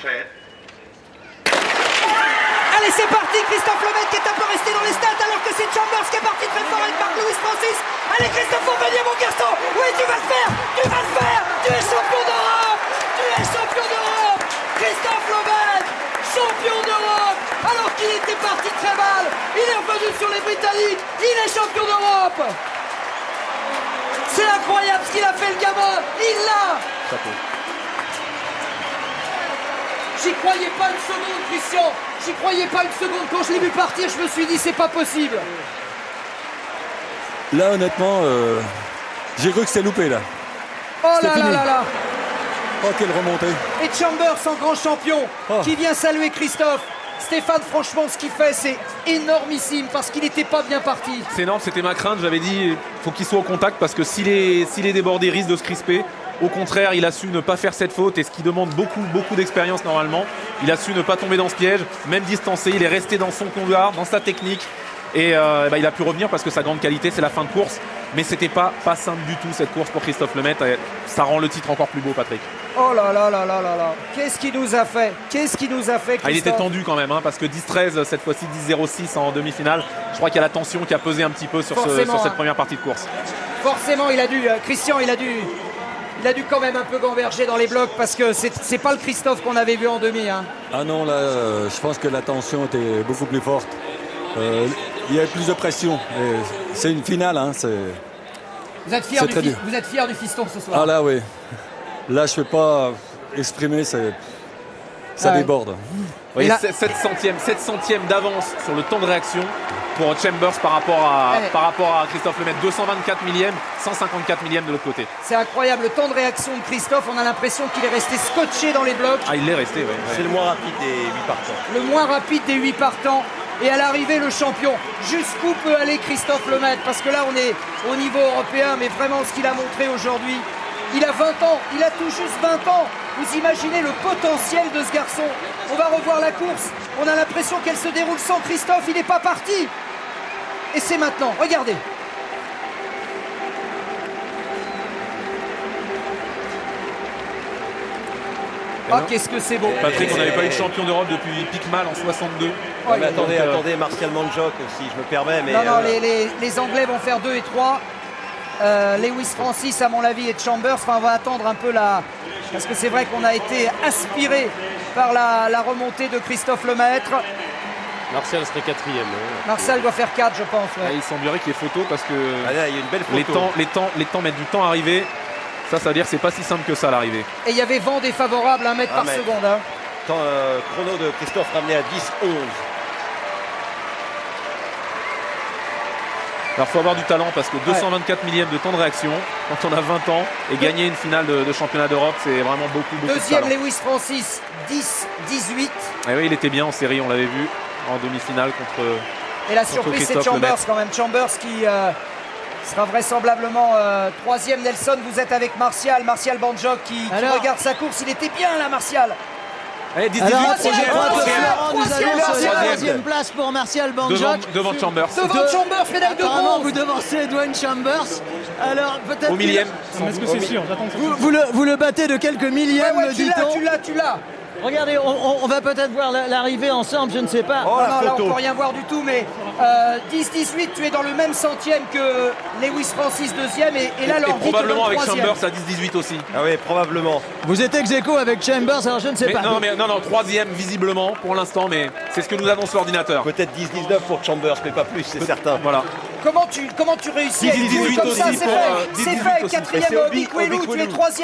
Allez, c'est parti, Christophe Lemaitre qui est un peu resté dans les stats alors que c'est Chambers qui est parti très fort avec Marc Louis Francis. Allez, Christophe, faut venir, mon garçon. Oui, tu vas le faire, tu vas le faire. Tu es champion d'Europe, tu es champion d'Europe. Christophe Lemaitre, champion d'Europe. Alors qu'il était parti très mal, il est revenu sur les Britanniques, il est champion d'Europe. C'est incroyable ce qu'il a fait, le gamin, il l'a. Chapeau. J'y croyais pas une seconde, Christian. J'y croyais pas une seconde. Quand je l'ai vu partir, je me suis dit, c'est pas possible. Là, honnêtement, j'ai cru que c'était loupé, là. Oh C'était là là fini. là là. Oh, quelle remontée. Et Chambers en grand champion, Oh. qui vient saluer Christophe. Stéphane, franchement, ce qu'il fait, c'est énormissime parce qu'il n'était pas bien parti. C'est énorme, c'était ma crainte. J'avais dit, faut qu'il soit au contact parce que s'il est débordé, il risque de se crisper. Au contraire, il a su ne pas faire cette faute et ce qui demande beaucoup d'expérience normalement. Il a su ne pas tomber dans ce piège, même distancé. Il est resté dans son couloir, dans sa technique. Et il a pu revenir parce que sa grande qualité, c'est la fin de course. Mais c'était pas simple du tout cette course pour Christophe Lemaitre. Et ça rend le titre encore plus beau, Patrick. Oh là là là là là là. Qu'est-ce qu'il nous a fait? Qu'est-ce qu'il nous a fait, Christophe? Il était tendu quand même, hein, parce que 10-13, cette fois-ci 10-06 en demi-finale. Je crois qu'il y a la tension qui a pesé un petit peu sur cette première partie de course. Forcément, il a dû, Christian, il a dû quand même un peu gamberger dans les blocs parce que c'est pas le Christophe qu'on avait vu en demi. Hein. Ah non, là, je pense que la tension était beaucoup plus forte. Il y avait plus de pression. Et c'est une finale, hein. Vous êtes fier du fiston ce soir? Ah là, oui. Là, je ne peux pas exprimer, ça déborde. Oui, 7 centièmes d'avance sur le temps de réaction pour Chambers par rapport à Christophe Lemaitre. 224 millièmes, 154 millièmes de l'autre côté. C'est incroyable, le temps de réaction de Christophe, on a l'impression qu'il est resté scotché dans les blocs. Ah, il l'est resté, oui. C'est le moins rapide des 8 partants. Le moins rapide des 8 partants. Et à l'arrivée, le champion. Jusqu'où peut aller Christophe Lemaitre? Parce que là, on est au niveau européen, mais vraiment ce qu'il a montré aujourd'hui. Il a 20 ans, il a tout juste 20 ans. Vous imaginez le potentiel de ce garçon. On va revoir la course. On a l'impression qu'elle se déroule sans Christophe. Il n'est pas parti. Et c'est maintenant. Regardez. Ah, qu'est-ce que c'est beau. Patrick, on n'avait pas eu de champion d'Europe depuis Pickmal en 62. Ouais, mais attendez, Martial Mandjock aussi, je me permets. Mais non, les Anglais vont faire 2 et 3. Lewis Francis, à mon avis, et Chambers. Enfin, on va attendre un peu parce que c'est vrai qu'on a été aspiré par la remontée de Christophe Lemaitre. Martial serait 4e. Martial doit faire 4, je pense. Ouais. Ah, il semblerait qu'il y ait photo parce que là, il y a une belle photo. les temps mettent du temps à arriver. Ça veut dire que c'est pas si simple que ça à l'arrivée. Et il y avait vent défavorable, 1 mètre par seconde. Hein. Chrono de Christophe ramené à 10-11. Alors il faut avoir du talent parce que 224 millièmes de temps de réaction quand on a 20 ans et gagner une finale de championnat d'Europe, c'est vraiment beaucoup Deuxième, de talent. Lewis Francis, 10-18. Et oui, il était bien en série, on l'avait vu en demi-finale contre. Et la surprise, c'est Chambers quand même. Chambers qui sera vraisemblablement 3e. Nelson, vous êtes avec Martial Mandjock qui regarde sa course. Il était bien là, Martial. Allez, 10-18, Nous annonce la 3e place pour Martial Mandjock. Devant Chambers. Devant Chambers, médaille de Apparemment, bronze. vous devancez Dwayne Chambers. Alors, peut-être. Au millième. Est-ce que c'est sûr? Vous le battez de quelques millièmes, Ouais, me tu dit-on. l'as. Regardez, on va peut-être voir l'arrivée ensemble, je ne sais pas. Oh, non, là, on peut rien voir du tout, mais 10-18, tu es dans le même centième que Lewis Francis, 2e, et là, Et leur probablement avec 3e. Chambers à 10-18 aussi. Ah oui, probablement. Vous êtes ex-aequo avec Chambers, alors je ne sais pas. Non, 3e visiblement pour l'instant, mais c'est ce que nous annonce l'ordinateur. Peut-être 10-19 pour Chambers, mais pas plus, c'est certain. Voilà. Comment tu réussis à 10-18 comme ça? aussi C'est pour, fait. 10-18 C'est fait. aussi. 4e, Obikwelu, tu es 3e.